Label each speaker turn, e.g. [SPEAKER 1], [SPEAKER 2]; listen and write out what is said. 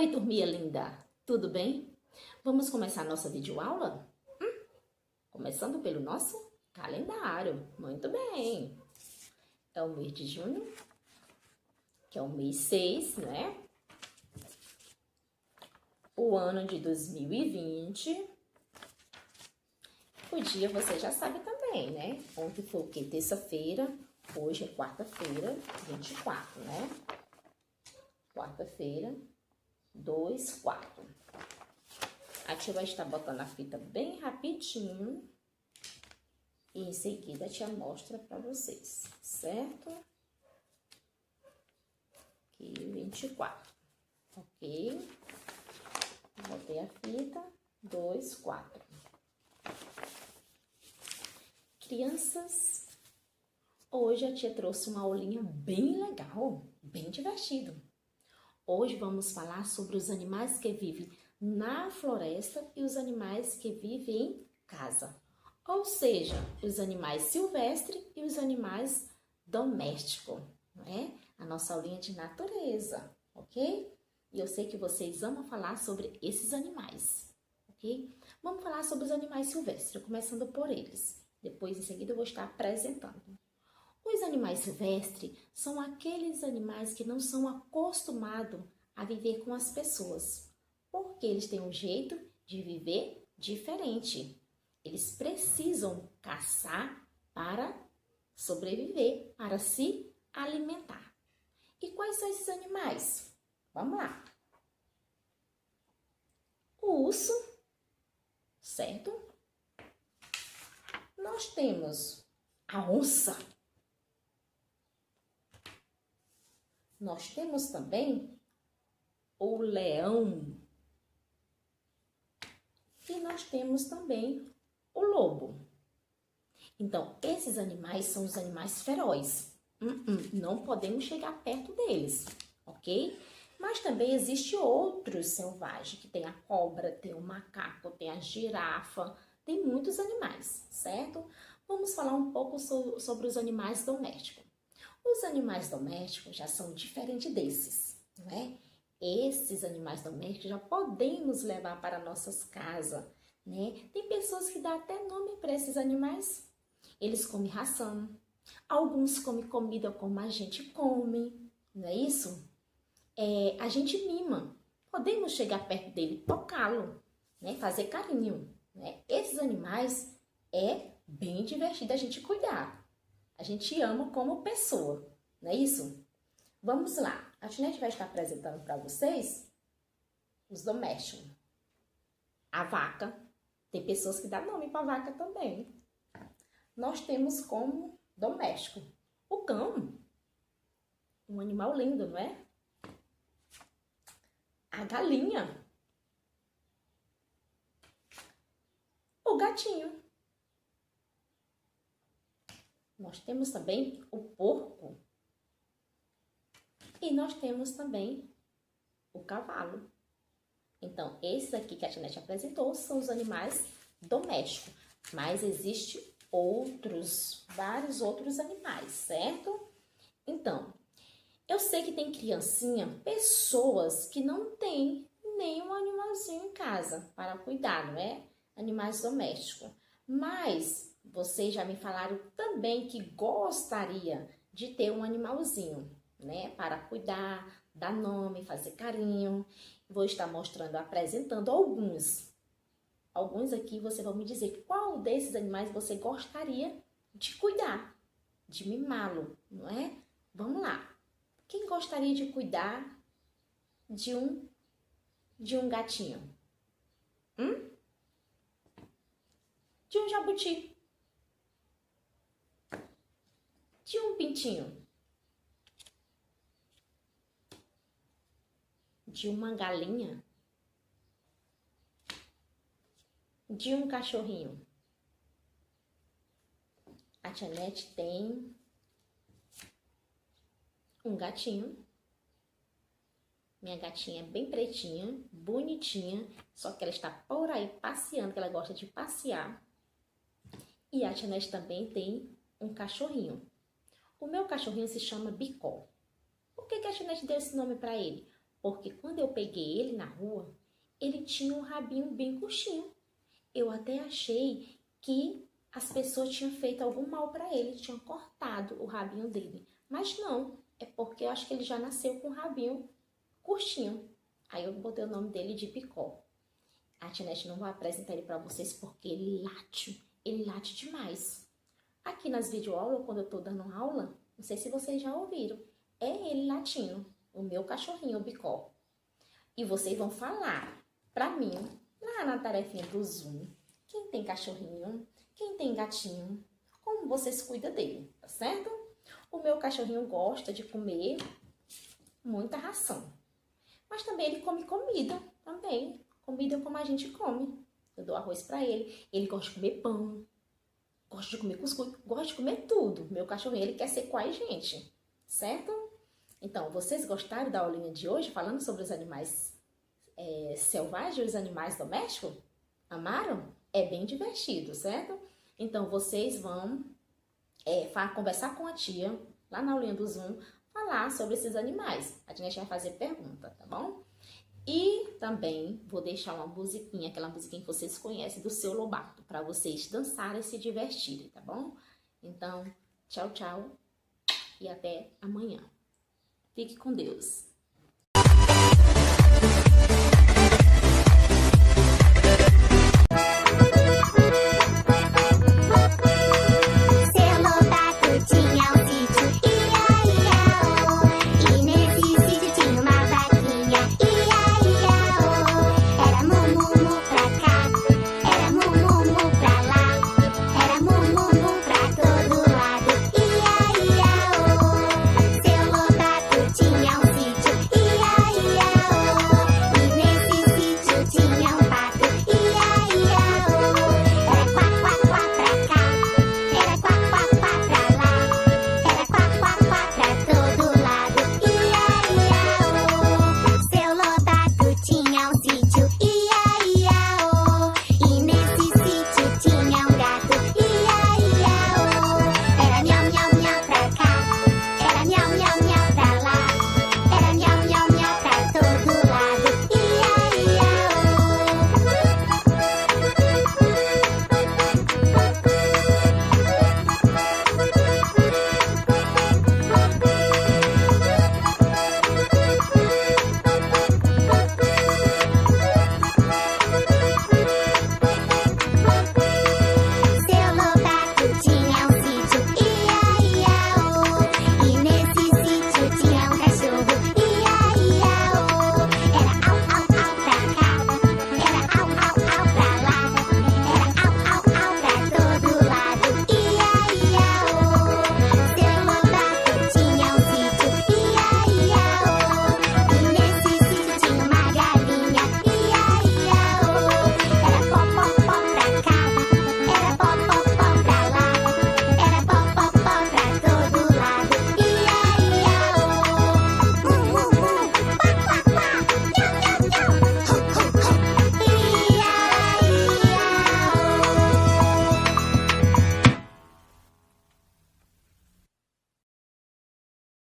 [SPEAKER 1] Oi, turminha linda! Tudo bem? Vamos começar nossa videoaula? Começando pelo nosso calendário. Muito bem! É o mês de junho, que é o mês 6, né? O ano de 2020. O dia você já sabe também, né? Ontem foi o quê? Terça-feira. Hoje é quarta-feira, 24, né? Quarta-feira, 2, 4. A tia vai estar botando a fita bem rapidinho. E em seguida a tia mostra pra vocês, certo? Aqui, 24. Ok? Botei a fita, 2, 4. Crianças, hoje a tia trouxe uma aulinha bem legal, bem divertido. Hoje vamos falar sobre os animais que vivem na floresta e os animais que vivem em casa. Ou seja, os animais silvestres e os animais domésticos, não é? A nossa aulinha de natureza, ok? E eu sei que vocês amam falar sobre esses animais, ok? Vamos falar sobre os animais silvestres, começando por eles. Depois, em seguida, eu vou estar apresentando. Os animais silvestres são aqueles animais que não são acostumados a viver com as pessoas, porque eles têm um jeito de viver diferente. Eles precisam caçar para sobreviver, para se alimentar. E quais são esses animais? Vamos lá. O urso, certo? Nós temos a onça. Nós temos também o leão. E nós temos também o lobo. Então, esses animais são os animais ferozes. Não podemos chegar perto deles, ok? Mas também existe outros selvagens, que tem a cobra, tem o macaco, tem a girafa, tem muitos animais, certo? Vamos falar um pouco sobre os animais domésticos. Os animais domésticos já são diferentes desses, não é? Esses animais domésticos já podemos levar para nossas casas, né? Tem pessoas que dão até nome para esses animais. Eles comem ração, alguns comem comida como a gente come, não é isso? A gente mima, podemos chegar perto dele, tocá-lo, né? Fazer carinho, né? Esses animais é bem divertido a gente cuidar. A gente ama como pessoa, não é isso? Vamos lá, a Tinete vai estar apresentando para vocês os domésticos. A vaca, tem pessoas que dão nome para vaca também. Nós temos como doméstico o cão, um animal lindo, não é? A galinha, o gatinho. Nós temos também o porco. E nós temos também o cavalo. Então, esses aqui que a Tinete apresentou são os animais domésticos. Mas existe vários outros animais, certo? Então, eu sei que tem criancinha, pessoas que não têm nenhum animalzinho em casa para cuidar, não é? Animais domésticos. Mas vocês já me falaram também que gostaria de ter um animalzinho, né? Para cuidar, dar nome, fazer carinho. Vou estar mostrando, apresentando alguns. Alguns aqui você vai me dizer qual desses animais você gostaria de cuidar, de mimá-lo, não é? Vamos lá. Quem gostaria de cuidar de um gatinho? De um jabuti? De um pintinho? De uma galinha? De um cachorrinho? A Tinete tem um gatinho. Minha gatinha é bem pretinha, bonitinha, só que ela está por aí passeando, que ela gosta de passear. E a Tinete também tem um cachorrinho. O meu cachorrinho se chama Bicó. Por que a Tinete deu esse nome para ele? Porque quando eu peguei ele na rua, ele tinha um rabinho bem curtinho. Eu até achei que as pessoas tinham feito algum mal para ele, tinham cortado o rabinho dele. Mas não, é porque eu acho que ele já nasceu com o rabinho curtinho. Aí eu botei o nome dele de Picó. A Tinete não vai apresentar ele para vocês porque ele late demais. Aqui nas videoaulas, quando eu tô dando aula, não sei se vocês já ouviram, é ele latindo, o meu cachorrinho, o Bicó. E vocês vão falar pra mim, lá na tarefinha do Zoom, quem tem cachorrinho, quem tem gatinho, como vocês cuidam dele, tá certo? O meu cachorrinho gosta de comer muita ração. Mas também ele come comida, também. Comida como a gente come. Eu dou arroz pra ele. Ele gosta de comer pão. Gosta de comer cuscuz. Gosta de comer tudo. Meu cachorrinho, ele quer ser com a gente. Certo? Então, vocês gostaram da aulinha de hoje, falando sobre os animais selvagens, os animais domésticos? Amaram? É bem divertido, certo? Então, vocês vão conversar com a tia, lá na aulinha do Zoom, falar sobre esses animais. A gente vai fazer pergunta, tá bom? E também vou deixar uma musiquinha, aquela musiquinha que vocês conhecem, do Seu Lobato, para vocês dançarem e se divertirem, tá bom? Então, tchau, tchau e até amanhã. Fique com Deus.